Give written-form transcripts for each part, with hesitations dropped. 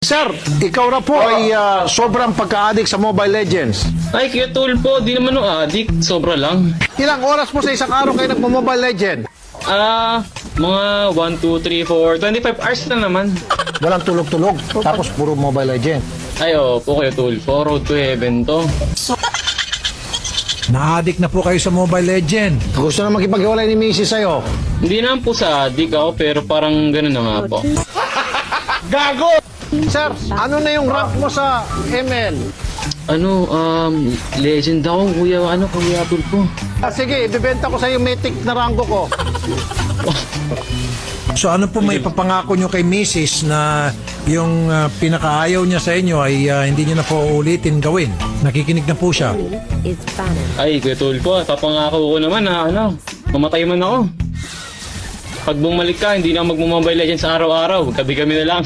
Sir, ikaw na po ay sobrang pagka-addict sa Mobile Legends. Ay, Kuya Tulpo, di naman no addict. Sobra lang. Ilang oras po sa isang araw kayo nagmo-Mobile Legend? Mga 1, 2, 3, 4, 25 hours na naman. Walang tulog-tulog, tapos puro Mobile Legend. Ay, po Kuya Tulpo, road to heaven to. Na-addict na po kayo sa Mobile Legend. Gusto na makipag-iwalay ni Mrs. sa'yo. Hindi naman po sa addict ako, pero parang ganun na nga po. Gago! Sir, ano na yung rank mo sa ML? Legend ako, Kuya Tulpo. Sige, ibibenta ko sa iyo mythic na rango ko. So ano po may papangako nyo kay Mrs. na yung pinakaayaw niya sa inyo ay hindi niyo na po ulitin gawin? Nakikinig na po siya. Ay, Kuya Tulpo, papangako ko naman na mamatay man ako. Pag bumalik ka, hindi na magmo-Mobile Legends araw-araw. Gabi-gabi na lang.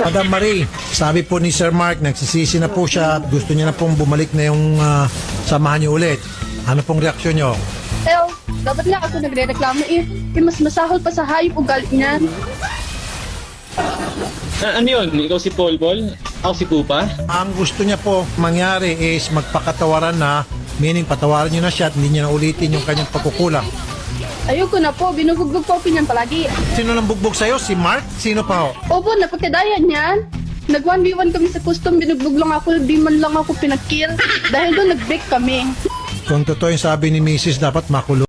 Madam Marie, sabi po ni Sir Mark, nagsisisi na po siya at gusto niya na pong bumalik na yung samahan niyo ulit. Ano pong reaksyon niyo? Dapat lang ako nagre-reklamo mas masahol pa sa hayop ugali niyan. Ano yun? Ikaw si Paul? Ako si Pupa? Ang gusto niya po mangyari is magpakatawaran na, meaning patawaran niyo na siya at hindi niya na ulitin yung kanyang pagkukulang. Ayoko na po, binubugbog po pinyan palagi. Sino nang bugbog sa'yo? Si Mark? Sino pa ho? Opo, napagkadayan niyan. Nag 1v1 kami sa custom, binugbog lang ako, di man lang ako pinag-kill. Dahil doon nag-break kami. Kung totoo yung sabi ni Mrs. dapat makulong.